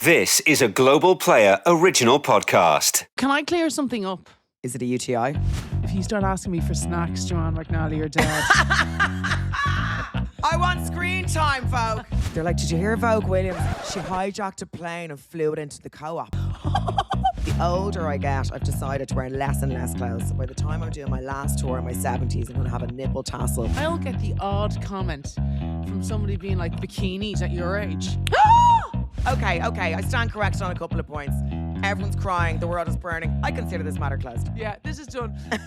This is a Global Player original podcast. Can I clear something up? Is it a UTI? If you start asking me for snacks, Joanne McNally, you're dead. I want screen time, Vogue. They're like, did you hear Vogue Williams? She hijacked a plane and flew it into the co-op. The older I get, I've decided to wear less and less clothes. So by the time I'm doing my last tour in my 70s, I'm going to have a nipple tassel. I'll get the odd comment from somebody being like, bikinis at your age. Okay, I stand corrected on a couple of points. Everyone's crying, the world is burning. I consider this matter closed. Yeah, this is done. I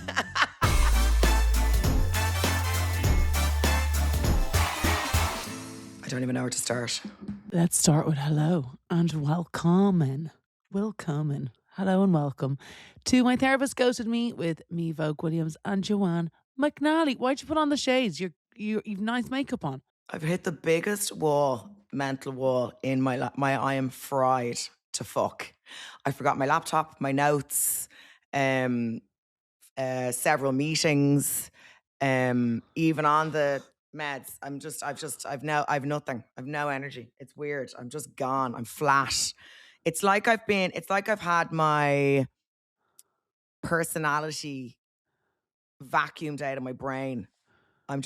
don't even know where to start. Let's start with hello and welcome. Hello and welcome to My Therapist Ghosted Me with me, Vogue Williams and Joanne McNally. Why'd you put on the shades? You've nice makeup on. I've hit the biggest mental wall in my I am fried to fuck. I forgot my laptop, my notes, several meetings, even on the meds. I've nothing. I've no energy. It's weird. I'm just gone. I'm flat. It's like I've had my personality vacuumed out of my brain. I'm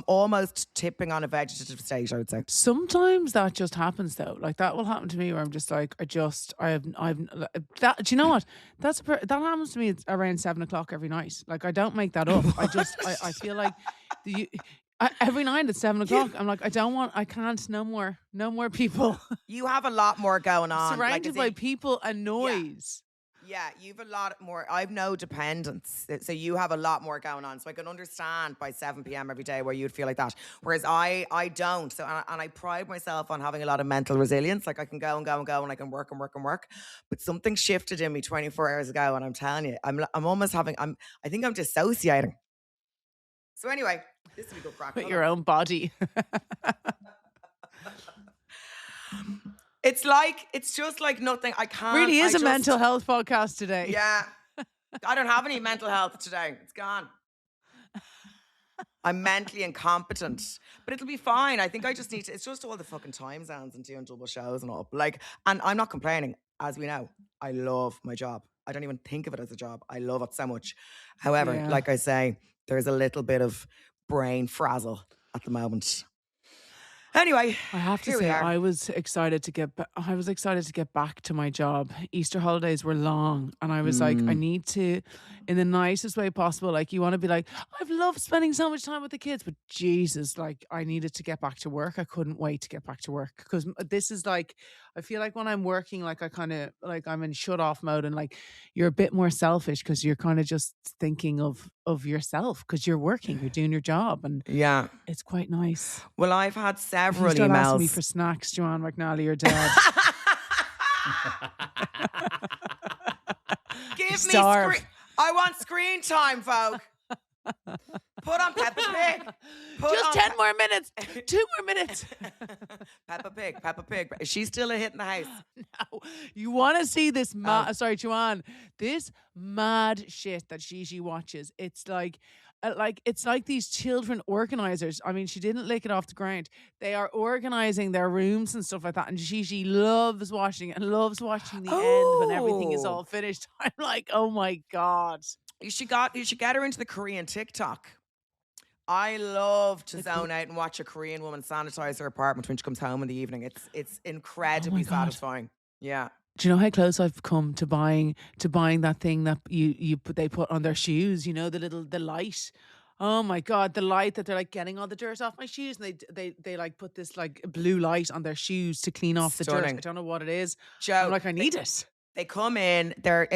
almost tipping on a vegetative state, I would say. Sometimes that just happens though. Like that will happen to me where I'm just like, I've that. Do you know what? That happens to me around 7:00 every night. Like I don't make that up. I feel like every night at 7:00, I'm like, I can't, no more people. You have a lot more going on. Surrounded by people and noise. Yeah, you've a lot more. I've no dependence, so you have a lot more going on. So I can understand by 7 p.m. every day where you'd feel like that. Whereas I don't. So and I pride myself on having a lot of mental resilience. Like I can go and go and go, and I can work and work and work. But something shifted in me 24 hours ago, and I'm telling you, I think I'm dissociating. So anyway, this will be good crack. With your own body. It's just like nothing. I can't. Really is a mental health podcast today. Yeah. I don't have any mental health today. It's gone. I'm mentally incompetent. But it'll be fine. I think I just need to, it's just all the fucking time zones and doing double shows and all. And I'm not complaining. As we know, I love my job. I don't even think of it as a job. I love it so much. However, like I say, there's a little bit of brain frazzle at the moment. Anyway, I have to say, I was excited to get back to my job. Easter holidays were long, and I was like, I need to, in the nicest way possible. Like, you want to be like, I've loved spending so much time with the kids, but Jesus, like, I needed to get back to work. I couldn't wait to get back to work because this is like, I feel like when I'm working, like I kind of like I'm in shut off mode, and like you're a bit more selfish because you're kind of just thinking of yourself because you're working, you're doing your job, and yeah, it's quite nice. Well, I've had several emails. Asking me for snacks, Joanne McNally, you're dead. Give me screen. I want screen time, Vogue. Put on Peppa Pig. Just 10 more minutes. 2 more minutes. Peppa Pig. Is she still a hit in the house? No. You want to see this Joanne, this mad shit that Gigi watches. It's like these children organizers. I mean, she didn't lick it off the ground. They are organizing their rooms and stuff like that. And Gigi loves watching it and loves watching the end when everything is all finished. I'm like, oh my God. You should get her into the Korean TikTok. I love to zone out and watch a Korean woman sanitize her apartment when she comes home in the evening. It's incredibly satisfying. Yeah. Do you know how close I've come to buying that thing that they put on their shoes? You know, the light. Oh my God, the light that they're like getting all the dirt off my shoes, and they like put this like blue light on their shoes to clean off the dirt. I don't know what it is. Joe, I'm like, I need it. They come in. They're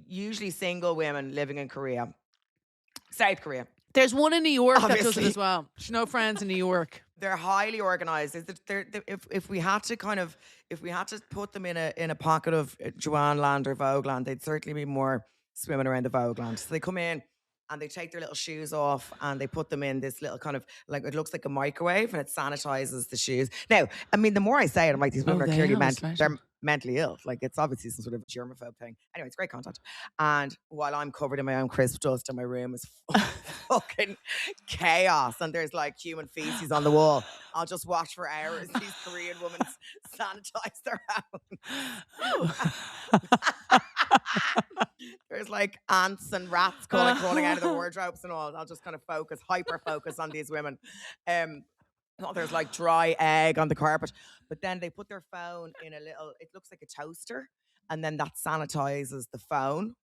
usually single women living in Korea, South Korea. There's one in New York that does it as well. She's no friends in New York. They're highly organized. If we had to put them in a pocket of Joanne land or Vogue land, they'd certainly be more swimming around the Vogue land. So they come in and they take their little shoes off and they put them in this little kind of, like, it looks like a microwave, and it sanitizes the shoes. Now, I mean, the more I say it, I'm like, these women are clearly they're mentally ill. Like, it's obviously some sort of germaphobe thing. Anyway, it's great content. And while I'm covered in my own crisp dust and my room is fucking chaos, and there's like human feces on the wall, I'll just watch for hours these Korean women sanitize their house. There's like ants and rats crawling out of the wardrobes and all. I'll just kind of hyper focus on these women. There's like dry egg on the carpet, but then they put their phone in a little, it looks like a toaster, and then that sanitizes the phone.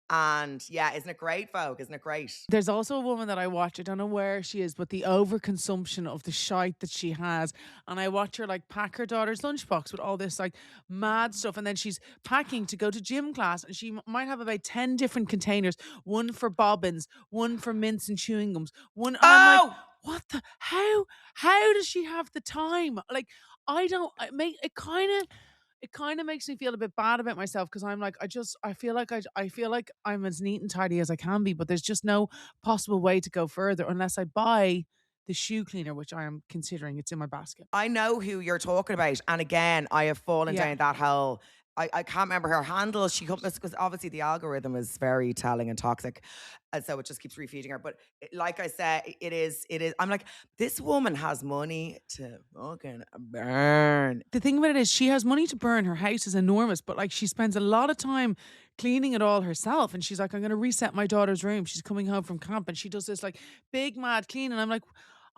And yeah, isn't it great, Vogue? Isn't it great? There's also a woman that I watch. I don't know where she is, but the overconsumption of the shite that she has. And I watch her like pack her daughter's lunchbox with all this like mad stuff. And then she's packing to go to gym class. And she might have about 10 different containers. One for bobbins, one for mints and chewing gums. One. And I'm like, what the? How does she have the time? Like, I don't. It kind of makes me feel a bit bad about myself because I'm like, I feel like I'm as neat and tidy as I can be, but there's just no possible way to go further unless I buy the shoe cleaner, which I am considering. It's in my basket. I know who you're talking about. And again, I have fallen down that hole. I can't remember her handle. She comes because obviously the algorithm is very telling and toxic. And so it just keeps refeeding her. But like I said, it is. I'm like, this woman has money to fucking burn. The thing about it is she has money to burn. Her house is enormous, but like she spends a lot of time cleaning it all herself. And she's like, I'm going to reset my daughter's room. She's coming home from camp and she does this like big mad clean. And I'm like,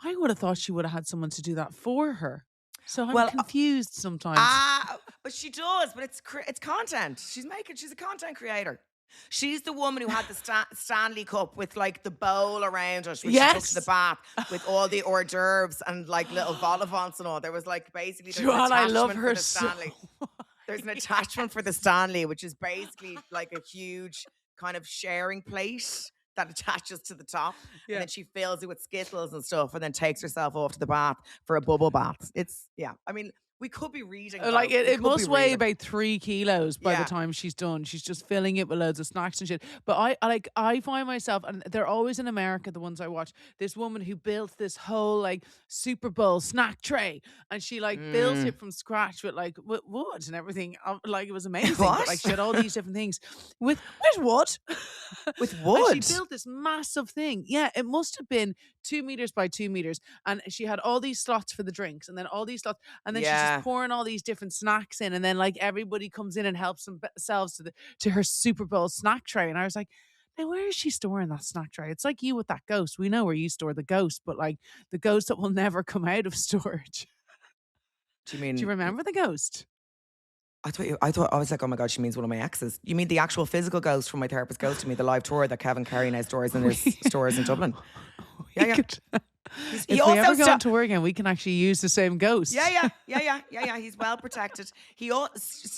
I would have thought she would have had someone to do that for her. So I'm confused sometimes. But she does. But it's content. She's a content creator. She's the woman who had the Stanley Cup with like the bowl around it, which she took to the bath with all the hors d'oeuvres and like little vol au vents and all. There was like basically Joanne, I love her so There's an attachment for the Stanley, which is basically like a huge kind of sharing plate that attaches to the top. Yeah. And then she fills it with Skittles and stuff and then takes herself off to the bath for a bubble bath. I mean, we could be reading. Like it must weigh about 3 kilos by the time she's done. She's just filling it with loads of snacks and shit. But I find myself, and they're always in America, the ones I watch, this woman who built this whole like Super Bowl snack tray, and she like built it from scratch with like wood and everything. Like it was amazing. But, like she had all these different things with wood. With wood. And she built this massive thing. Yeah, it must have been 2 meters by 2 meters, and she had all these slots for the drinks, and then all these slots, and then she's just pouring all these different snacks in, and then like everybody comes in and helps themselves to her Super Bowl snack tray. And I was like, now where is she storing that snack tray? It's like you with that ghost. We know where you store the ghost, but like the ghost that will never come out of storage. Do you mean? Do you remember the ghost? I thought I was like, oh my God, she means one of my exes. You mean the actual physical ghost from My Therapist Ghost to Me, the live tour that Kevin Carey now stores in his stores in Dublin. If we ever go on tour again, we can actually use the same ghost. Yeah. He's well protected.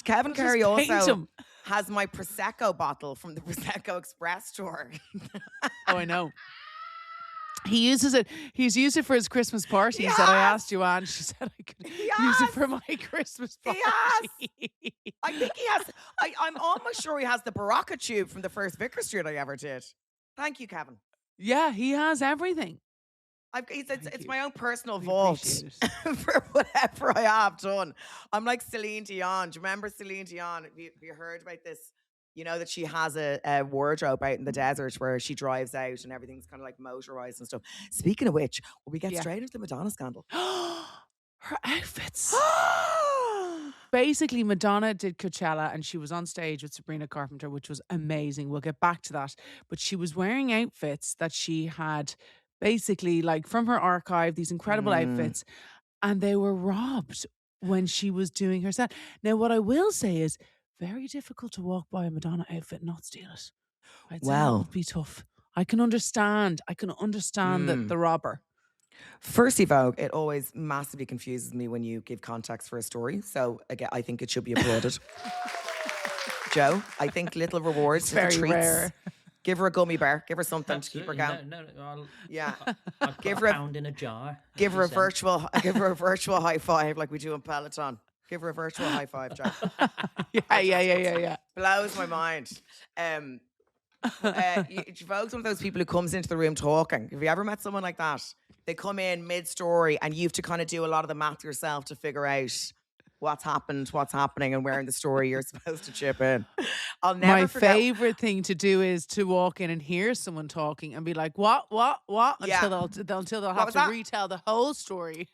Kevin Carey also has my Prosecco bottle from the Prosecco Express tour. Oh, I know. He uses it. He's used it for his Christmas party. That I asked Joanne. She said I could use it for my Christmas party. He has. I think he has. I'm almost sure he has the Barocca tube from the first Vicar Street I ever did. Thank you, Kevin. Yeah, he has everything. It's my own personal vault for whatever I have done. I'm like Celine Dion. Do you remember Celine Dion? Have you heard about this? You know that she has a wardrobe out in the desert where she drives out and everything's kind of like motorized and stuff. Speaking of which, will we get straight into the Madonna scandal? Her outfits. Basically, Madonna did Coachella and she was on stage with Sabrina Carpenter, which was amazing. We'll get back to that. But she was wearing outfits that she had basically like from her archive, these incredible outfits, and they were robbed when she was doing her set. Now, what I will say is very difficult to walk by a Madonna outfit and not steal it. Right? So that would be tough. I can understand the robber. Firstly, Vogue, it always massively confuses me when you give context for a story. So again, I think it should be applauded. Joe, I think little rewards, it's very treats. Rare. Give her a gummy bear. Give her something Absolutely. to keep her going. I'll give put her a pound in a jar. Give her a virtual high five like we do in Peloton. Give her a virtual high five, Joe. Yeah. Blows my mind. Vogue's one of those people who comes into the room talking. Have you ever met someone like that? They come in mid-story and you have to kind of do a lot of the math yourself to figure out what's happened, what's happening, and where in the story you're supposed to chip in. I'll never My forget. favorite thing to do is to walk in and hear someone talking and be like, what, Yeah. until they'll have was to that? retell the whole story.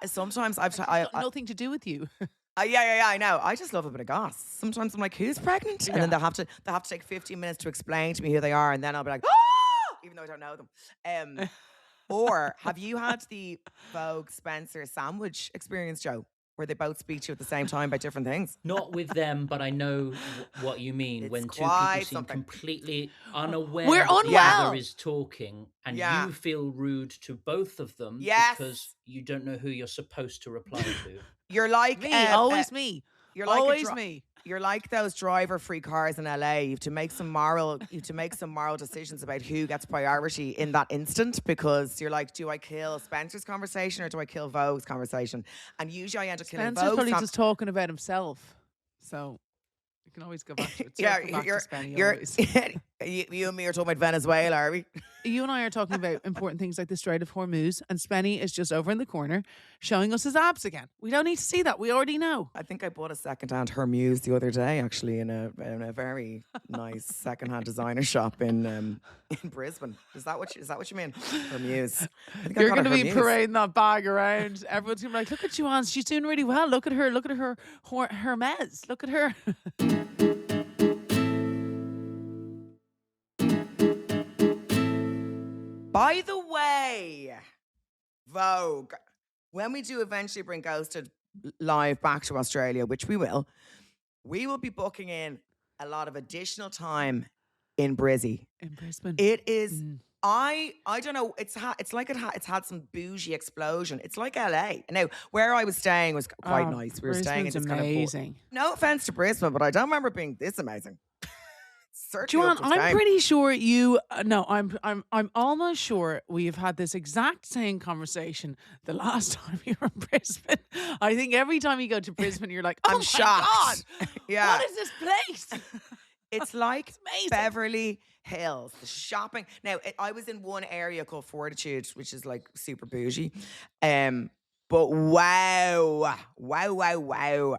Sometimes It's got nothing to do with you. yeah, I know. I just love a bit of goss. Sometimes I'm like, who's pregnant? And then they'll have to take 15 minutes to explain to me who they are, and then I'll be like, ah, even though I don't know them. Or have you had the Vogue Spencer sandwich experience, Joe, where they both speak to you at the same time about different things? Not with them, but I know what you mean It's when two people quite seem something. completely unaware We're that the unwell. other is talking, and Yeah. you feel rude to both of them Yes. because you don't know who you're supposed to reply to. You're like Me, always me. You're like Always me. You're like those driver-free cars in LA. You have to make some moral decisions about who gets priority in that instant, because you're like, do I kill Spencer's conversation or do I kill Vogue's conversation? And usually I end up killing Spencer's Vogue's. probably just talking about himself. So you can always go back to it. Yeah, Circle back to Spenny you're always. you and me are talking about Venezuela, are we? You and I are talking about important things like the Strait of Hormuz, and Spenny is just over in the corner showing us his abs again. We don't need to see that. We already know. I think I bought a second-hand Hermuse the other day, actually, in a very nice second-hand designer shop in Brisbane. Is that what you mean? Hermuse. I think I You're got a going to be Hermuse. parading that bag around. Everyone's going to be like, look at Joanne. She's doing really well. Look at her. Look at her Hermes. Look at her. By the way, Vogue, when we do eventually bring Ghosted live back to Australia, which we will be booking in a lot of additional time in Brizzy. In Brisbane. It is. I don't know. It's had some bougie explosion. It's like LA. Now, where I was staying was quite nice. We were staying in Brisbane's this amazing. no offense to Brisbane, but I don't remember it being this amazing. Certainly Joanne, up to its I'm game. pretty sure you. No, I'm almost sure we have had this exact same conversation the last time you were in Brisbane. I think every time you go to Brisbane, you're like, oh I'm my shocked. God, Yeah. what is this place? It's like amazing. Beverly Hills, the shopping. Now, I was in one area called Fortitude, which is like super bougie. But wow.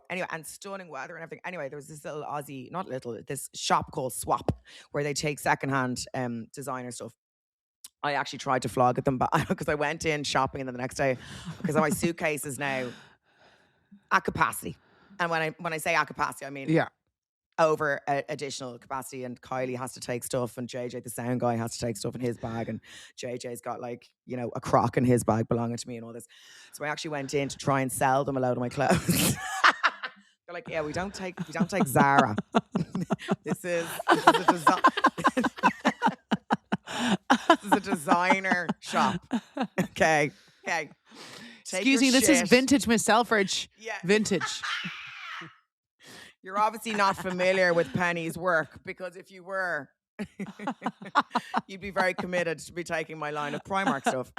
Anyway, and stunning weather and everything. Anyway, there was this little Aussie, not little, this shop called Swap, where they take secondhand designer stuff. I actually tried to flog at them, but because I went in shopping and then the next day, because my suitcase is now at capacity. And when I say at capacity, I mean Yeah. over additional capacity, and Kylie has to take stuff, and JJ the sound guy has to take stuff in his bag, and JJ's got like, you know, a crock in his bag belonging to me and all this. So I actually went in to try and sell them a load of my clothes. They're like, yeah, we don't take Zara. this is a designer shop. Okay. Take Excuse your me, this is shit. vintage Miss Selfridge. Yeah. Vintage. You're obviously not familiar with Penny's work, because if you were, you'd be very committed to be taking my line of Primark stuff.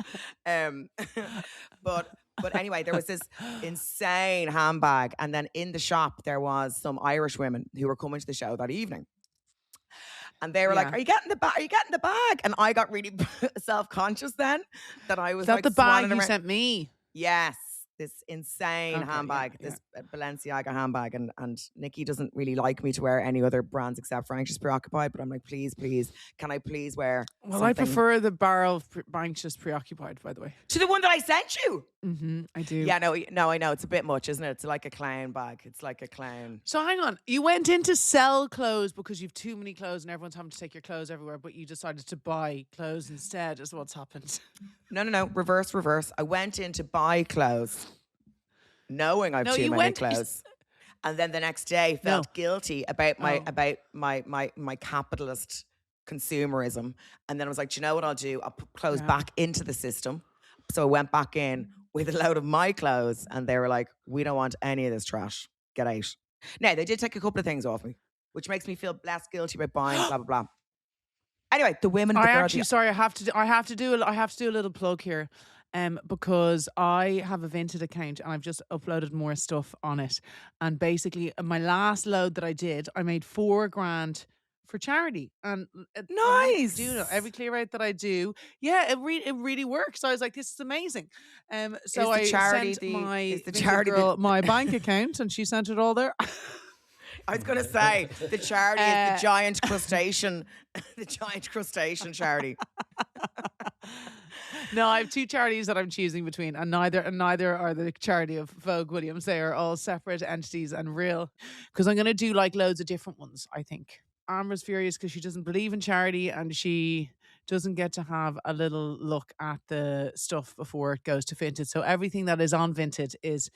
But anyway, there was this insane handbag, and then in the shop there was some Irish women who were coming to the show that evening. And they were like, Yeah. "Are you getting the bag? Are you getting the bag?" And I got really self-conscious then that I was Is that like the bag swanning you around. sent me? Yes, this insane Okay, handbag, yeah, this Balenciaga handbag, and Nikki doesn't really like me to wear any other brands except for Anxious Preoccupied. But I'm like, please, can I please wear? Well, I something prefer the barrel of Anxious Preoccupied, by the way. to the one that I sent you. I do. Yeah, no, I know it's a bit much, isn't it? It's like a clown bag. It's like a clown. So hang on, you went in to sell clothes because you've too many clothes and everyone's having to take your clothes everywhere, but you decided to buy clothes instead, is what's happened. No, reverse. I went in to buy clothes, knowing I've too many clothes. And then the next day felt guilty about my capitalist consumerism. And then I was like, do you know what I'll do? I'll put clothes back into the system. So I went back in with a load of my clothes, and they were like, we don't want any of this trash. Get out. Now, they did take a couple of things off me, which makes me feel less guilty about buying, blah, blah, blah. Anyway, the women... I have to do a little plug here. Because I have a Vinted account and I've just uploaded more stuff on it. And basically, my last load that I did, I made $4,000 for charity. And Nice. every clear out that I do, yeah, it really works. I was like, this is amazing. So I sent my girl my bank account, and she sent it all there. I was going to say the charity is the giant crustacean, the giant crustacean charity. No, I have two charities that I'm choosing between, and neither are the charity of Vogue Williams. They are all separate entities and real. Because I'm going to do like loads of different ones, I think. Amber's furious because she doesn't believe in charity, and she doesn't get to have a little look at the stuff before it goes to Vinted. So everything that is on Vinted is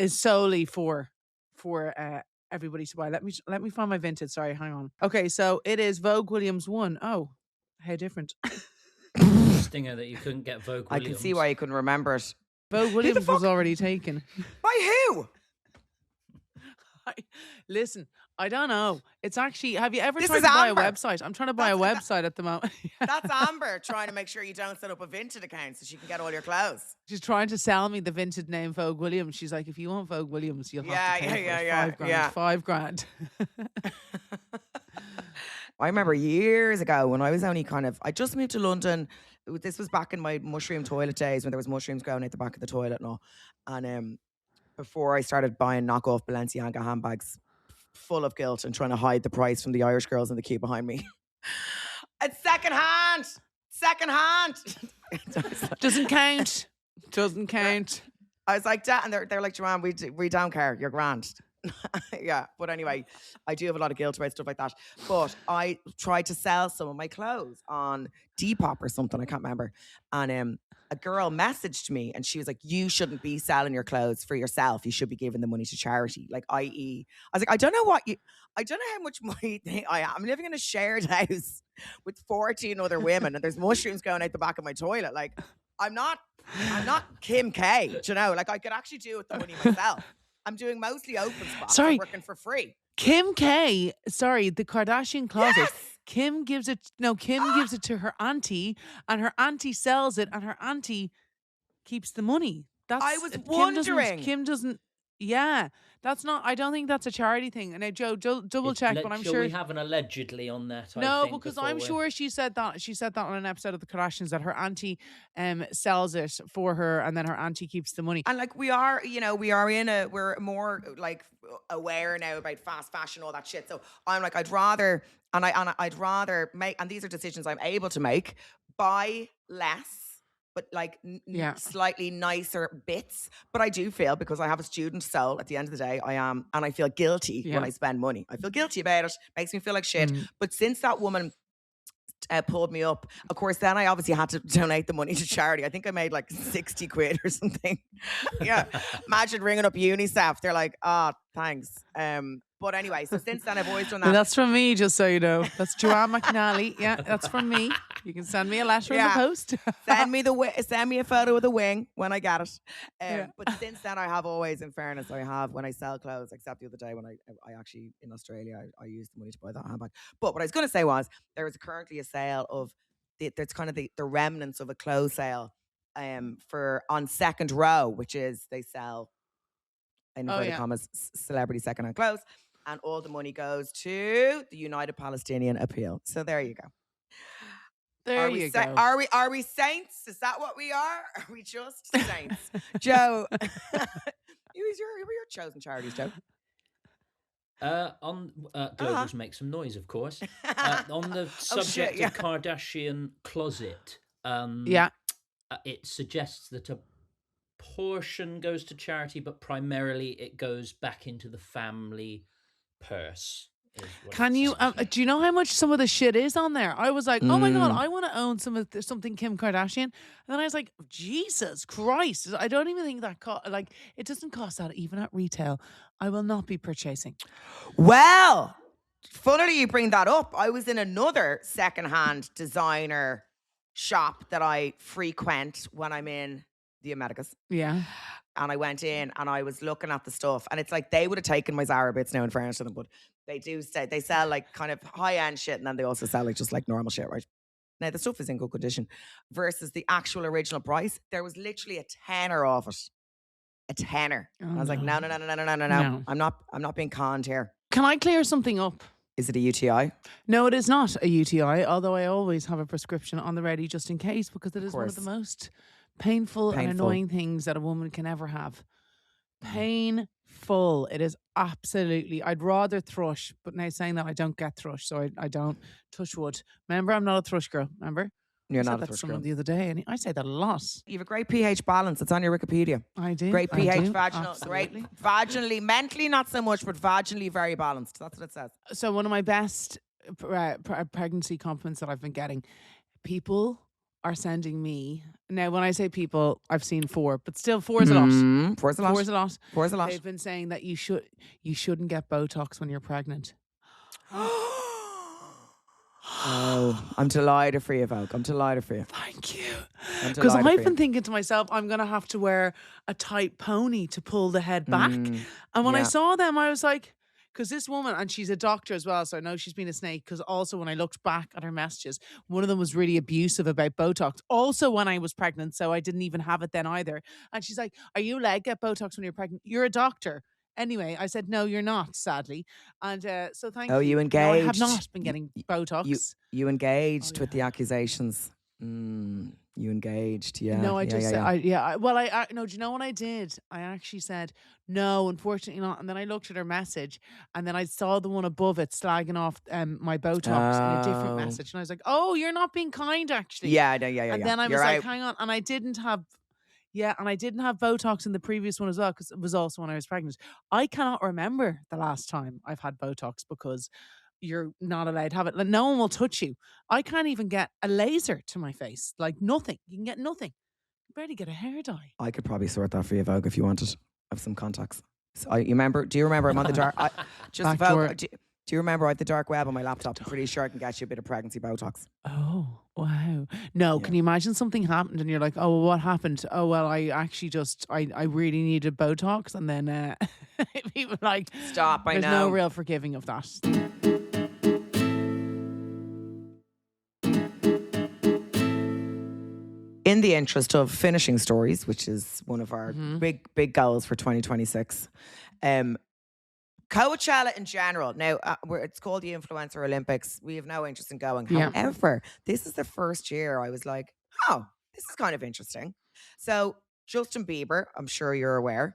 solely for everybody to buy. Let me find my Vinted. Sorry, hang on. Okay, so it is Vogue Williams 1. Oh, how different. Stinger that you couldn't get Vogue I Williams. can see why you couldn't remember it. Vogue Williams was already taken. By who? Listen, I don't know. It's actually, have you ever This tried is to buy a Amber. website? I'm trying to buy a website at the moment. That's Amber trying to make sure you don't set up a Vinted account so she can get all your clothes. She's trying to sell me the Vinted name Vogue Williams. She's like, if you want Vogue Williams, you'll have to pay for it. $5 grand. I remember years ago when I was only I just moved to London. This was back in my mushroom toilet days when there was mushrooms growing out the back of the toilet and all. And before I started buying knockoff Balenciaga handbags full of guilt and trying to hide the price from the Irish girls in the queue behind me. It's secondhand. Doesn't count. Doesn't count. I was like, and they're like, Joanne, we don't care. You're grand. Yeah, but anyway, I do have a lot of guilt about stuff like that. But I tried to sell some of my clothes on Depop or something, I can't remember. And a girl messaged me and she was like, you shouldn't be selling your clothes for yourself. You should be giving the money to charity. Like, i.e., I was like, I don't know how much money I am. I'm living in a shared house with 14 other women and there's mushrooms going out the back of my toilet. Like, I'm not Kim K, do you know? Like, I could actually do it with the money myself. I'm doing mostly open spots. I'm working for free. Kim K, the Kardashian closet. Yes! Kim gives it to her auntie, and her auntie sells it, and her auntie keeps the money. I was wondering. Kim doesn't. Yeah, that's not. I don't think that's a charity thing. And now, Joe, double check, but I'm sure we have an allegedly on that. No, because I'm sure she said that. She said that on an episode of the Kardashians that her auntie sells it for her, and then her auntie keeps the money. And like we're more like aware now about fast fashion, all that shit. So I'm like, I'd rather make, and these are decisions I'm able to make, buy less. But like slightly nicer bits. But I do feel, because I have a student soul at the end of the day, and I feel guilty when I spend money. I feel guilty about it. Makes me feel like shit. But since that woman pulled me up, of course, then I obviously had to donate the money to charity. I think I made like 60 quid or something. Yeah. Imagine ringing up UNICEF. They're like, thanks. But anyway, so since then I've always done that. And that's from me, just so you know. That's Joanne McNally. Yeah, that's from me. You can send me a letter in the post. Send me a photo of the wing when I get it. But since then I have always, in fairness, I have, when I sell clothes, except the other day when I actually, in Australia, I used the money to buy that handbag. But what I was going to say was, there is currently a sale of, there's kind of the remnants of a clothes sale on Second Row, which is, they sell, in inverted commas, celebrity secondhand clothes. And all the money goes to the United Palestinian Appeal. So there you go. There you go. Are we saints? Is that what we are? Are we just saints? Joe, who were your chosen charities, Joe? Globals make some noise, of course. On the subject of Kardashian closet, it suggests that a portion goes to charity, but primarily it goes back into the family purse. Can you do you know how much some of the shit is on there? I was like, oh my god, I want to own something Kim Kardashian, and then I was like, Jesus Christ, I don't even think that it doesn't cost that even at retail. I will not be purchasing. Well, funnily you bring that up. I was in another secondhand designer shop that I frequent when I'm in the Americas. Yeah. And I went in and I was looking at the stuff, and it's like they would have taken my Zara bits now, in fairness to them, but they sell like kind of high end shit, and then they also sell like just like normal shit, right? Now the stuff is in good condition versus the actual original price. There was literally a tenner off it, a tenner. I was like, no. I'm not being conned here. Can I clear something up? Is it a UTI? No, it is not a UTI, although I always have a prescription on the ready just in case, because it is one of the most painful and annoying things that a woman can ever have. Painful. It is absolutely. I'd rather thrush, but now saying that, I don't get thrush, so I don't touch wood. Remember, I'm not a thrush girl. Remember? You're I not said a that thrush to someone girl. the other day, and I say that a lot. You have a great pH balance. It's on your Wikipedia. I do. Great pH vaginal. Absolutely. Great vaginally, mentally not so much, but vaginally very balanced. That's what it says. So one of my best pregnancy compliments that I've been getting, people are sending me. Now, when I say people, I've seen 4, but still 4 is a lot. 4 is a lot. 4 is a lot. 4 is a lot. They've been saying that you shouldn't get Botox when you're pregnant. Oh, I'm delighted for you, Vogue. I'm delighted for you. Thank you. Because I've been thinking to myself, I'm going to have to wear a tight pony to pull the head back. And when I saw them, I was like, because this woman, and she's a doctor as well, so I know she's been a snake, because also when I looked back at her messages, one of them was really abusive about Botox. Also when I was pregnant, so I didn't even have it then either. And she's like, are you allowed to get Botox when you're pregnant? You're a doctor. Anyway, I said, no, you're not, sadly. And so thank you. Oh, you engaged. No, I have not been getting Botox. You engaged with the accusations. You engaged, yeah. No, I just said, I no, do you know what I did? I actually said, no, unfortunately not. And then I looked at her message, and then I saw the one above it slagging off my Botox in a different message. And I was like, oh, you're not being kind, actually. Yeah. And then I was like, hang on. And I didn't have Botox in the previous one as well, because it was also when I was pregnant. I cannot remember the last time I've had Botox, because you're not allowed to have it. Like, no one will touch you. I can't even get a laser to my face. Like, nothing. You can get nothing. You barely get a hair dye. I could probably sort that for you, Vogue, if you wanted. I have some contacts. So do you remember I'm on the dark? Vogue, do you remember I have the dark web on my laptop? I'm pretty sure I can get you a bit of pregnancy Botox. Oh, wow. No, can you imagine something happened and you're like, oh, well, what happened? Oh, well, I actually I really needed Botox. And then people like, stop, I know. There's no real forgiving of that. In the interest of finishing stories, which is one of our big goals for 2026, Coachella in general. Now, it's called the Influencer Olympics. We have no interest in going. Yeah. However, this is the first year I was like, oh, this is kind of interesting. So Justin Bieber, I'm sure you're aware,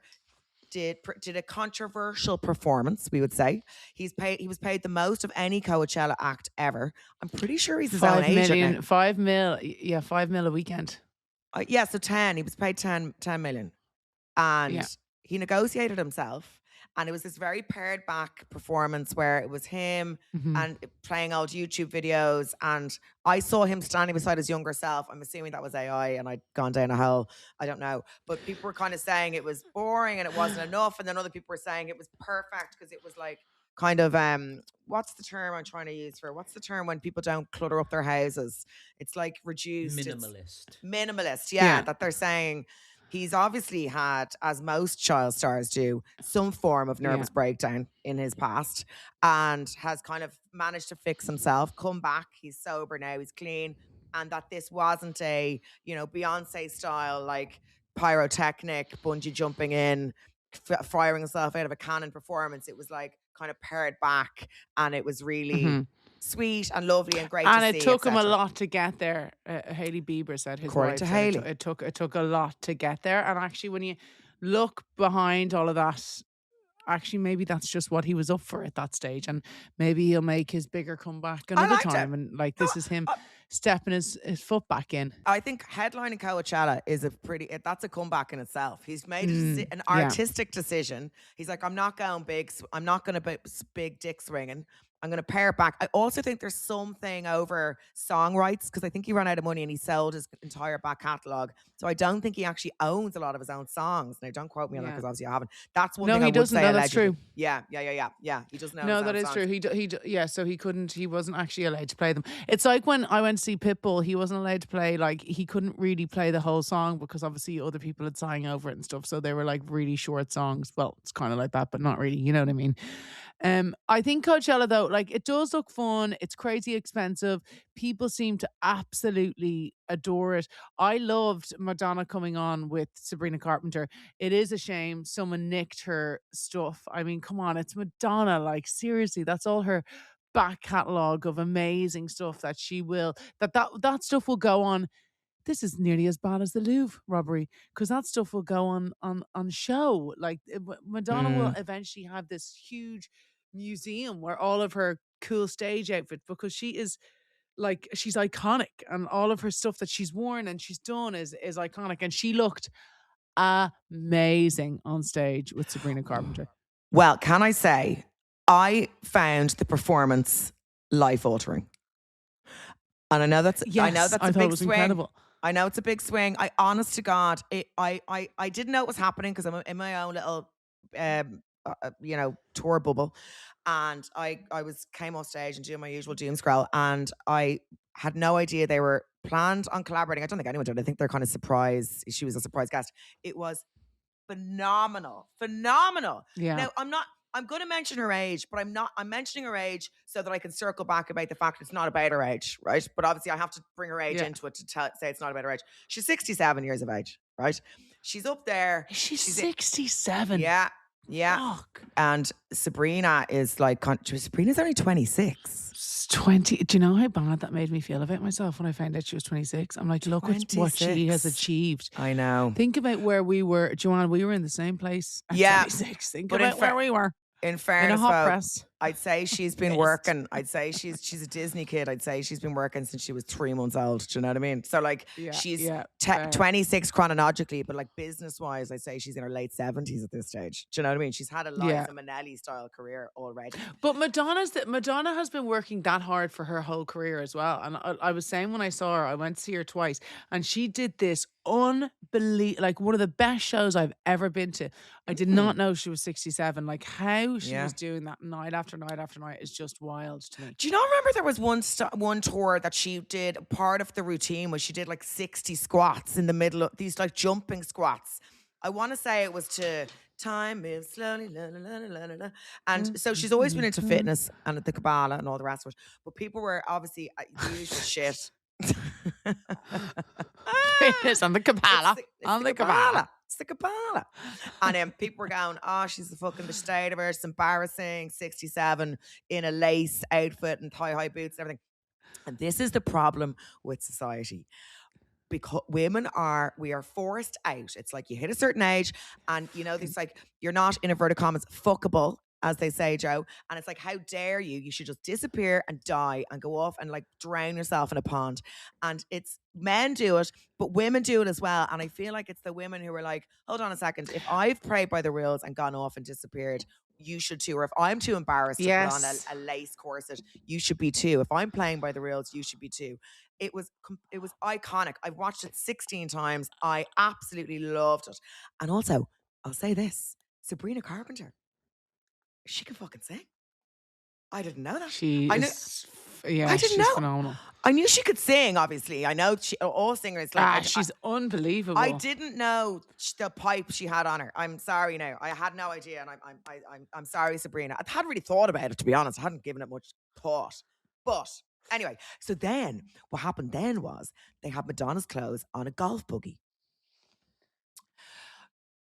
did a controversial performance, we would say. He was paid the most of any Coachella act ever. I'm pretty sure he's his own agent now. 5 mil, yeah, 5 mil a weekend. So 10. He was paid 10 million. And he negotiated himself. And it was this very pared back performance where it was him and playing old YouTube videos. And I saw him standing beside his younger self. I'm assuming that was AI and I'd gone down a hole. I don't know. But people were kind of saying it was boring and it wasn't enough. And then other people were saying it was perfect because it was like kind of, what's the term I'm trying to use for? What's the term when people don't clutter up their houses? It's like reduced. Minimalist, yeah. That they're saying. He's obviously had, as most child stars do, some form of nervous breakdown in his past and has kind of managed to fix himself, come back. He's sober now, he's clean. And that this wasn't a, Beyonce style, like pyrotechnic, bungee jumping in, firing himself out of a cannon performance. It was like kind of pared back and it was really... sweet and lovely and great and to see. And it took him a lot to get there. Hailey Bieber said, his According wife to said Hailey. it took a lot to get there. And actually, when you look behind all of that, actually, maybe that's just what he was up for at that stage. And maybe he'll make his bigger comeback another time. And like, this is him stepping his foot back in. I think headlining Coachella is that's a comeback in itself. He's made an artistic decision. He's like, I'm not going big. I'm not going to big dick swinging. I'm going to pare it back. I also think there's something over song rights because I think he ran out of money and he sold his entire back catalogue. So I don't think he actually owns a lot of his own songs. Now, don't quote me on that because obviously I haven't. That's one thing I would say. No, that's true. Yeah. He doesn't know. No, that is true. So he wasn't actually allowed to play them. It's like when I went to see Pitbull, he wasn't allowed to play, like, he couldn't really play the whole song because obviously other people had sang over it and stuff. So they were like really short songs. Well, it's kind of like that, but not really. You know what I mean? I think Coachella, though, like, it does look fun. It's crazy expensive. People seem to absolutely adore it. I loved Madonna coming on with Sabrina Carpenter. It is a shame someone nicked her stuff. I mean, come on, it's Madonna. Like, seriously, that's all her back catalogue of amazing stuff that she will, that stuff will go on. This is nearly as bad as the Louvre robbery, because that stuff will go on show. Like Madonna will eventually have this huge museum where all of her cool stage outfits, because she is like, she's iconic, and all of her stuff that she's worn and she's done is iconic, and she looked amazing on stage with Sabrina Carpenter. Well, can I say, I found the performance life-altering. And I know that's a big swing. Incredible. I know it's a big swing. I, honest to God, I didn't know it was happening because I'm in my own little, tour bubble, and I came off stage and doing my usual doom scroll, and I had no idea they were planned on collaborating. I don't think anyone did. I think they're kind of surprised. She was a surprise guest. It was phenomenal. Yeah. Now, I'm going to mention her age, but I'm mentioning her age so that I can circle back about the fact it's not about her age, right? But obviously I have to bring her age into it to say it's not about her age. She's 67 years of age, right? She's up there. She's 67. Yeah. Fuck. And Sabrina is like, Sabrina's only 26. 20. Do you know how bad that made me feel about myself when I found out she was 26? I'm like, look at what she has achieved. I know. Think about where we were, Joanne. We were in the same place at 26. Think about where we were. In fairness, in a hot press. I'd say she's been working. I'd say she's a Disney kid. I'd say she's been working since she was 3 months old. Do you know what I mean? So like she's 26 chronologically, but like business wise, I'd say she's in her late 70s at this stage. Do you know what I mean? She's had a Liza Minnelli style career already. But Madonna has been working that hard for her whole career as well. And I was saying when I saw her, I went to see her twice, and she did this unbelievable, like one of the best shows I've ever been to. I did not know she was 67. Like how she was doing that night after night after night is just wild to me. Do you not remember there was one tour that she did, part of the routine was she did like 60 squats in the middle of these like jumping squats. I want to say it was to Time Moves Slowly, la, la, la, la, la. And so she's always been into fitness and the Kabbalah and all the rest of it. But people were obviously the usual shit. Fitness and the Kabbalah. It's the Kabbalah. It's the Kabbalah. And then people were going, oh, she's the fucking the state of her. It's embarrassing. 67 in a lace outfit and high boots and everything. And this is the problem with society. Because we are forced out. It's like you hit a certain age and it's like you're not, in inverted commas, fuckable, as they say, Joe. And it's like, how dare you? You should just disappear and die and go off and like drown yourself in a pond. And it's men do it, but women do it as well. And I feel like it's the women who are like, hold on a second. If I've played by the rules and gone off and disappeared, you should too. Or if I'm too embarrassed to put on a lace corset, you should be too. If I'm playing by the rules, you should be too. It was iconic. I've watched it 16 times. I absolutely loved it. And also, I'll say this, Sabrina Carpenter, she can fucking sing. I didn't know that. She's phenomenal. I knew she could sing, obviously. I know all singers. Like, she's unbelievable. I didn't know the pipe she had on her. I'm sorry now. I had no idea, and I'm sorry, Sabrina. I hadn't really thought about it, to be honest. I hadn't given it much thought. But anyway, so then what happened then was they had Madonna's clothes on a golf buggy,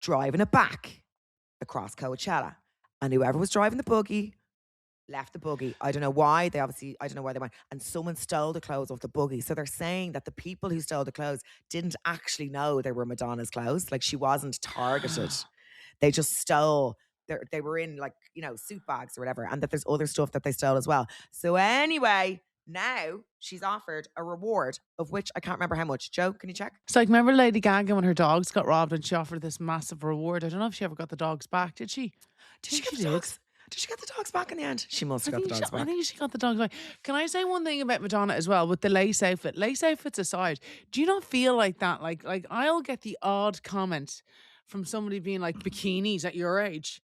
driving it back across Coachella. And whoever was driving the buggy left the buggy. I don't know why. I don't know why they went. And someone stole the clothes off the buggy. So they're saying that the people who stole the clothes didn't actually know they were Madonna's clothes. Like she wasn't targeted. They just stole. They were in like, suit bags or whatever. And that there's other stuff that they stole as well. So anyway, now she's offered a reward of which I can't remember how much. Joe, can you check? It's like, remember Lady Gaga when her dogs got robbed and she offered this massive reward? I don't know if she ever got the dogs back. Did she? Did she get the dogs? Did she get the dogs back in the end? She must have got the dogs back. I think she got the dogs back. Can I say one thing about Madonna as well with the lace outfit? Lace outfits aside, do you not feel like that? Like I'll get the odd comment from somebody being like, bikinis at your age.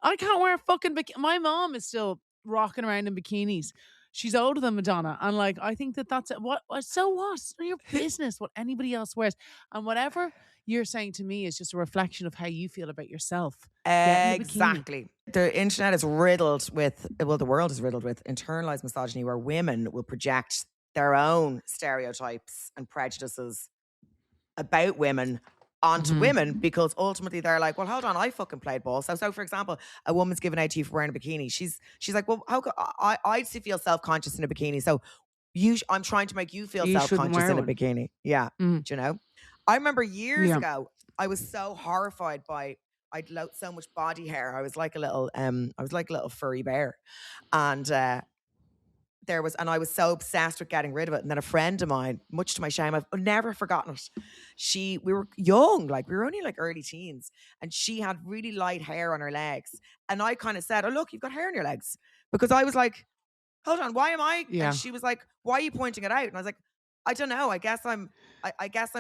I can't wear a fucking bikini. My mom is still rocking around in bikinis. She's older than Madonna. And like, I think that's it. So what? It's your business what anybody else wears. And whatever you're saying to me is just a reflection of how you feel about yourself. Exactly. The internet is riddled with, the world is riddled with internalized misogyny where women will project their own stereotypes and prejudices about women onto women, because ultimately they're like, well, hold on, I fucking played ball. So for example, a woman's given out to you for wearing a bikini. She's like, well, how could I feel self-conscious in a bikini? So I'm trying to make you feel self-conscious in a bikini. Yeah. Do you know? I remember years ago, I was so horrified by, I'd so much body hair. I was like a little furry bear. And and I was so obsessed with getting rid of it. And then a friend of mine, much to my shame, I've never forgotten it. We were young, like we were only like early teens, and she had really light hair on her legs. And I kind of said, oh, look, you've got hair on your legs. Because I was like, hold on, why am I? Yeah. And she was like, why are you pointing it out? And I was like, I don't know. I guess I'm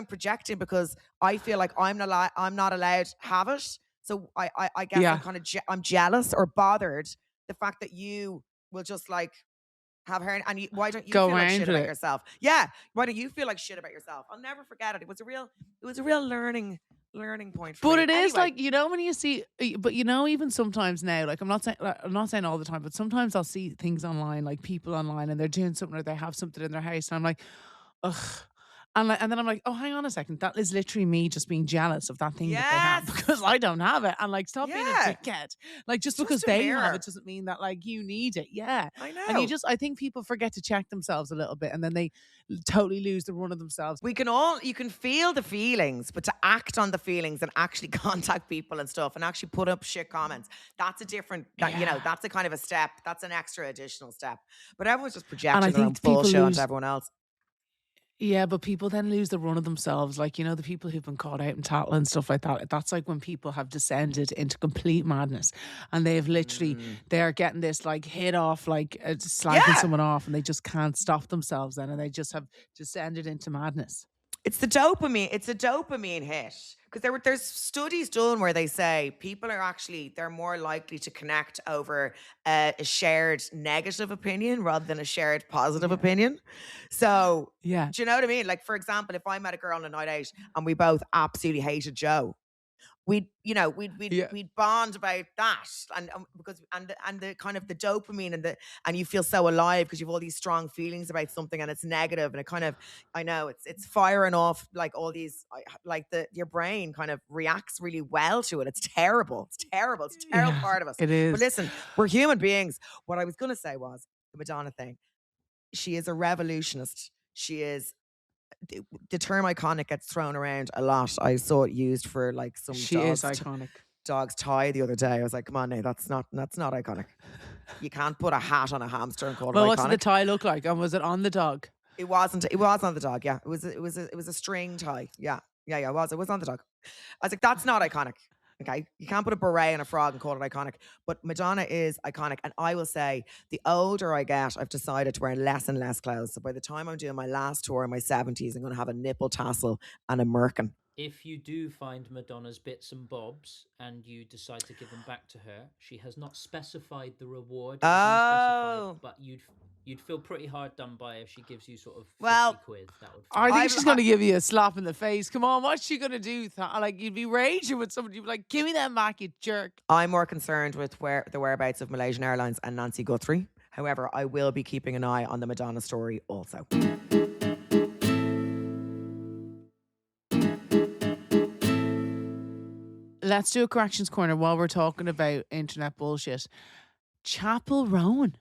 projecting because I feel like I'm not allowed to have it. So I guess I'm jealous or bothered the fact that you will just like have her, and why don't you feel like shit about yourself? Yeah, why don't you feel like shit about yourself? I'll never forget it. It was a real learning point for me. But it is like, you know, when you see, but you know, even sometimes now, like I'm not saying all the time, but sometimes I'll see things online, like people online, and they're doing something or they have something in their house, and I'm like, ugh. And then I'm like, oh, hang on a second. That is literally me just being jealous of that thing that they have because I don't have it. And like, stop being a dickhead. Like, just because they have it doesn't mean that like you need it. Yeah. I know. And I think people forget to check themselves a little bit, and then they totally lose the run of themselves. You can feel the feelings, but to act on the feelings and actually contact people and stuff and actually put up shit comments, that's a different, you know, that's a kind of a step. That's an extra additional step. But everyone's just projecting their own bullshit onto everyone else. Yeah, but people then lose the run of themselves. Like, you know, the people who've been caught out in tattle and stuff like that. That's like when people have descended into complete madness, and they've literally, they're getting this like hit off, like slagging someone off, and they just can't stop themselves then, and they just have descended into madness. It's the dopamine. It's a dopamine hit. Because there's studies done where they say people they're more likely to connect over a shared negative opinion rather than a shared positive opinion. So, do you know what I mean? Like, for example, if I met a girl on a night out and we both absolutely hated Joe, we'd bond about that, and because the kind of the dopamine and you feel so alive because you've all these strong feelings about something, and it's negative, and it kind of, I know it's firing off like all these, like your brain kind of reacts really well to it. It's terrible. It's a terrible part of us. It is. But listen, we're human beings. What I was going to say was the Madonna thing. She is a revolutionist. She is. The term iconic gets thrown around a lot. I saw it used for like some dog's tie the other day. I was like, come on now, that's not iconic. You can't put a hat on a hamster and call it iconic. What's the tie look like? And was it on the dog? It wasn't. It was on the dog. Yeah, it was a string tie. Yeah. It was on the dog. I was like, that's not iconic. Okay, you can't put a beret on a frog and call it iconic. But Madonna is iconic, and I will say, the older I get, I've decided to wear less and less clothes. So by the time I'm doing my last tour in my 70s, I'm going to have a nipple tassel and a merkin. If you do find Madonna's bits and bobs and you decide to give them back to her, she has not specified the reward. But you'd feel pretty hard done by if she gives you sort of 50 quid. I think she's going to give you a slap in the face. Come on, what's she going to do? Like, you'd be raging with somebody. You'd be like, give me that back, you jerk. I'm more concerned with the whereabouts of Malaysian Airlines and Nancy Guthrie. However, I will be keeping an eye on the Madonna story also. Let's do a corrections corner while we're talking about internet bullshit. Chapel Roan.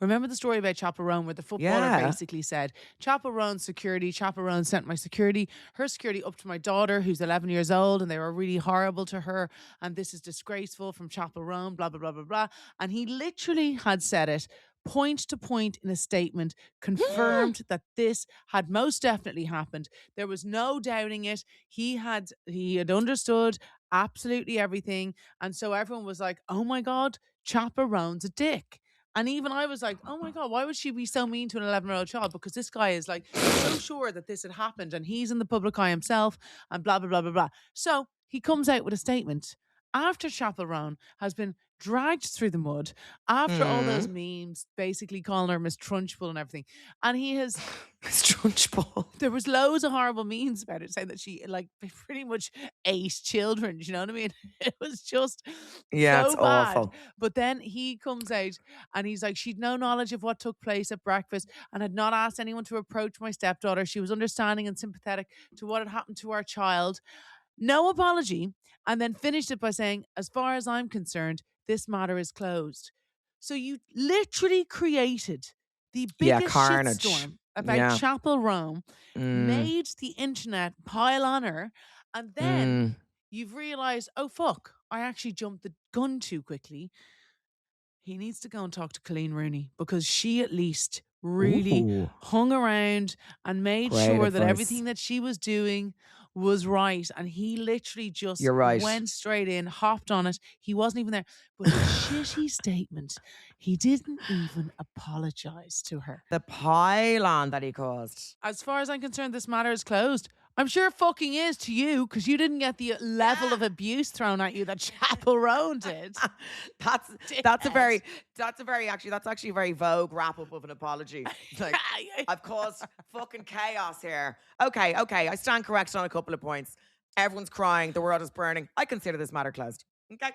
Remember the story about Chapel Roan where the footballer basically said, Chapel Roan security, Chapel Roan sent my security, her security up to my daughter who's 11 years old, and they were really horrible to her, and this is disgraceful from Chapel Roan, blah, blah, blah, blah, blah. And he literally had said it point to point in a statement, confirmed that this had most definitely happened. There was no doubting it. He had understood absolutely everything. And so everyone was like, oh my God, Chapel Roan's a dick. And even I was like, oh my God, why would she be so mean to an 11-year-old child? Because this guy is like so sure that this had happened, and he's in the public eye himself, and blah, blah, blah, blah, blah. So he comes out with a statement after Chapel Roan has been dragged through the mud, after all those memes basically calling her Miss Trunchbull and everything. And he has Miss Trunchbull. There was loads of horrible memes about it, saying that she like pretty much ate children. Do you know what I mean? It was just so it's bad. awful. But then he comes out and he's like, she'd no knowledge of what took place at breakfast and had not asked anyone to approach my stepdaughter. She was understanding and sympathetic to what had happened to our child. No apology. And then finished it by saying, as far as I'm concerned, this matter is closed. So you literally created the biggest carnage. shitstorm about Chapel Rome, made the internet pile on her, and then you've realised, oh fuck, I actually jumped the gun too quickly. He needs to go and talk to Colleen Rooney, because she at least really hung around and made sure that everything that she was doing was right. And he literally just went straight in, hopped on it. He wasn't even there. But his shitty statement, he didn't even apologise to her. The pile-on that he caused. As far as I'm concerned, this matter is closed. I'm sure it fucking is to you, because you didn't get the level of abuse thrown at you that Chapel Roan did. That's actually a very Vogue wrap up of an apology. Like, I've caused fucking chaos here. Okay, I stand corrected on a couple of points. Everyone's crying. The world is burning. I consider this matter closed. Okay.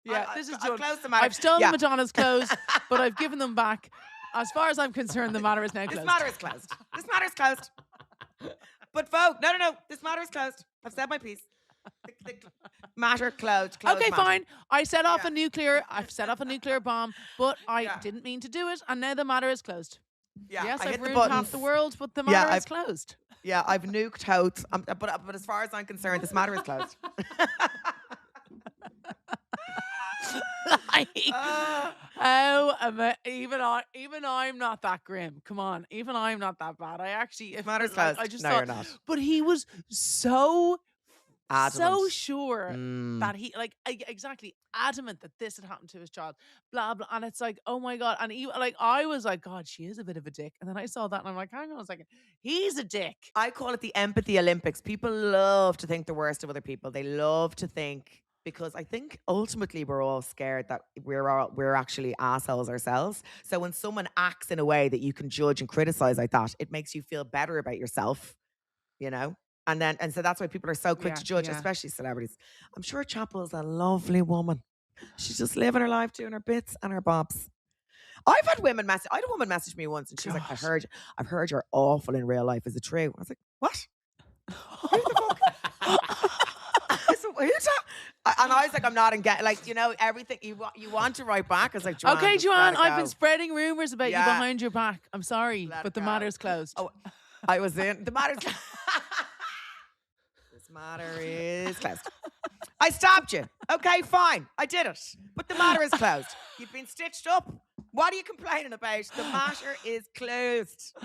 Yeah, this is I've closed the matter. I've stolen Madonna's clothes, but I've given them back. As far as I'm concerned, the matter is now closed. This matter is closed. This matter is closed. But Vogue, no. This matter is closed. I've said my piece. The matter closed. Okay, matter. fine. I've set off a nuclear bomb, but I didn't mean to do it, and now the matter is closed. Yeah, yes, I've ruined half the world, but the matter is closed. Yeah, I've nuked hosts, but as far as I'm concerned, this matter is closed. Even I'm not that grim. Come on, even I'm not that bad. I actually, matters closed. I just no, thought, you're not. But he was so adamant. So sure that he exactly adamant that this had happened to his child, blah blah, and it's like, oh my god. And he, I was like, God, she is a bit of a dick. And then I saw that and I'm like, hang on a second, he's a dick. I call it the empathy Olympics. People love to think the worst of other people. They love to think, because I think ultimately we're all scared that we're actually assholes ourselves. So when someone acts in a way that you can judge and criticize like that, it makes you feel better about yourself, you know? And so that's why people are so quick to judge, especially celebrities. I'm sure Chapel is a lovely woman. She's just living her life, doing her bits and her bobs. I've had women message. I had a woman message me once, and she was like, I've heard you're awful in real life. Is it true? I was like, what? Who the fuck? And I was like, I'm not everything you want to write back. I was like, Joanne, okay, Joanne, I've been spreading rumors about you behind your back. I'm sorry, but the matter's closed. Oh, I was in the matter's. This matter is closed. I stopped you. Okay, fine. I did it. But the matter is closed. You've been stitched up. What are you complaining about? The matter is closed.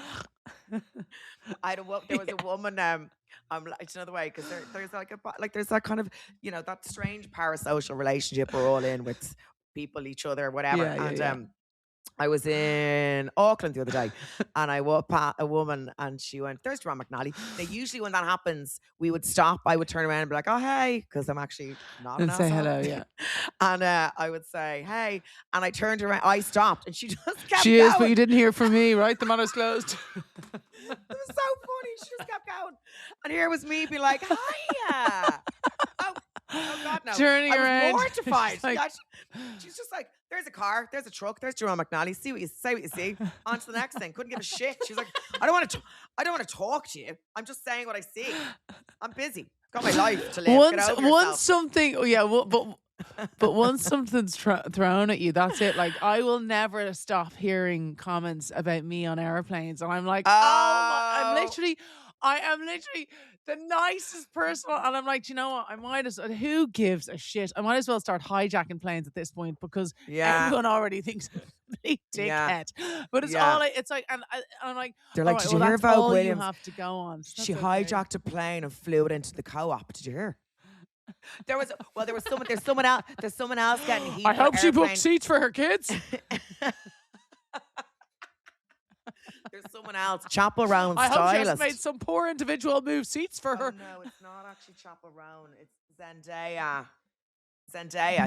There was a woman. I'm like, it's another way, because there's that kind of, that strange parasocial relationship we're all in with people, each other, whatever. I was in Auckland the other day, and I walked past a woman, and she went, "There's Joanne McNally." Now, usually when that happens, we would stop. I would turn around and be like, "Oh, hey," because I'm actually not an asshole. And say hello, yeah. And I would say, "Hey," and I turned around. I stopped, and she just kept going. She is, but you didn't hear from me, right? The matter's closed. It was so funny. She just kept going, and here was me, be like, "Hiya." Oh God, no. Turning around. I was mortified. She's just like, there's a car, there's a truck, there's Joanne McNally. Say what you see. On to the next thing. Couldn't give a shit. She's like, I don't want to talk to you. I'm just saying what I see. I'm busy. Got my life to live. Once something, but once something's thrown at you, that's it. Like, I will never stop hearing comments about me on airplanes, and I'm like, I am literally the nicest person, and I'm like, you know what? Who gives a shit? I might as well start hijacking planes at this point, because everyone already thinks I'm a complete dickhead. But it's it's like, and I'm like, they're like, did you hear Vogue Williams? You have to go on. She hijacked a plane and flew it into the co-op. Did you hear? There's someone else getting heat. I hope she booked seats for her kids. There's someone else. Chapel Roan stylist. I hope she has made some poor individual move seats for her. No, it's not actually Chapel Roan. It's Zendaya,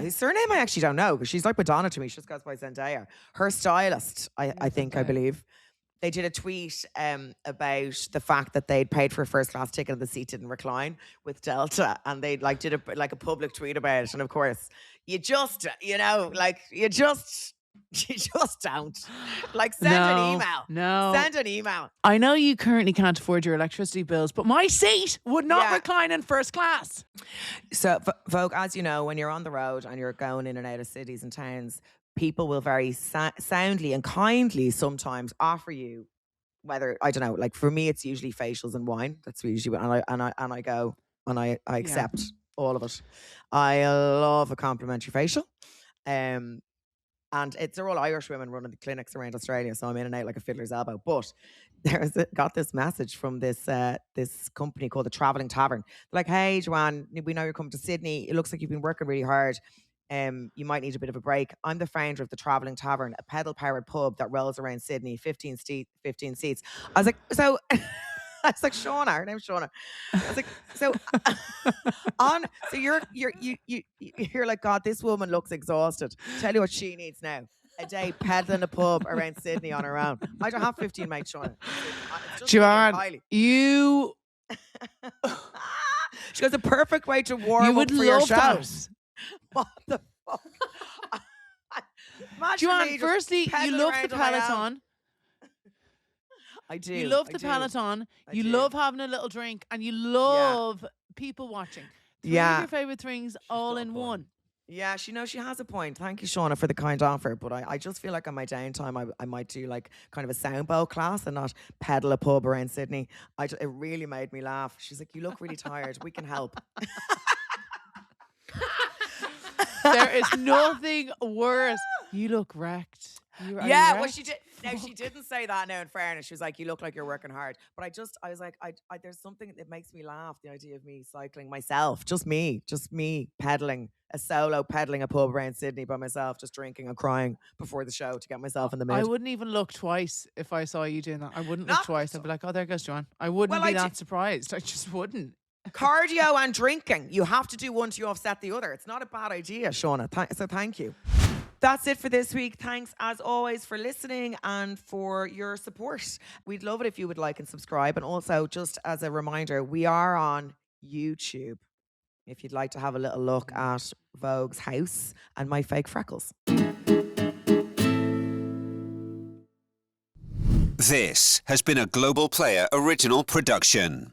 whose surname I actually don't know, because she's like Madonna to me. She just goes by Zendaya. Her stylist, I believe. They did a tweet about the fact that they'd paid for a first class ticket and the seat didn't recline with Delta, and they did a public tweet about it. And of course, you just You just don't. Like, send an email. No. Send an email. I know you currently can't afford your electricity bills, but my seat would not recline in first class. So, Vogue, as you know, when you're on the road and you're going in and out of cities and towns, people will very soundly and kindly sometimes offer you, whether, I don't know, like for me, it's usually facials and wine. That's usually what, and I go and I accept all of it. I love a complimentary facial. And they're all Irish women running the clinics around Australia, so I'm in and out like a fiddler's elbow. But got this message from this company called the Travelling Tavern. They're like, "Hey, Joanne, we know you're coming to Sydney. It looks like you've been working really hard. You might need a bit of a break. I'm the founder of the Travelling Tavern, a pedal-powered pub that rolls around Sydney, 15 seats." I was like, so... I was like, Shauna, her name's Shauna. I was like, so you're like, God, this woman looks exhausted. Tell you what she needs now. A day peddling a pub around Sydney on her own. I don't have 15 mates, Shauna. Joanne, you... She goes, a perfect way to warm up for your show. That. What the fuck? Joanne, firstly, you love the Peloton. I do. You love the Peloton. You love having a little drink, and you love people watching. Three of your favorite things all in one. Yeah, she has a point. Thank you, Shauna, for the kind offer. But I just feel like on my downtime, I might do like kind of a sound bowl class and not pedal a pub around Sydney. It really made me laugh. She's like, "You look really tired. We can help." There is nothing worse. You look wrecked. Well, she did. No, she didn't say that. Now, in fairness, she was like, "You look like you're working hard." But I was like, there's something that makes me laugh. The idea of me cycling myself, just me pedaling a pub around Sydney by myself, just drinking and crying before the show to get myself in the mood. I wouldn't even look twice if I saw you doing that. I wouldn't look twice. I'd be like, "Oh, there goes Joanne." I wouldn't be that surprised. I just wouldn't. Cardio and drinking. You have to do one to offset the other. It's not a bad idea, Shauna. So thank you. That's it for this week. Thanks, as always, for listening and for your support. We'd love it if you would like and subscribe. And also, just as a reminder, we are on YouTube if you'd like to have a little look at Vogue's house and my fake freckles. This has been a Global Player original production.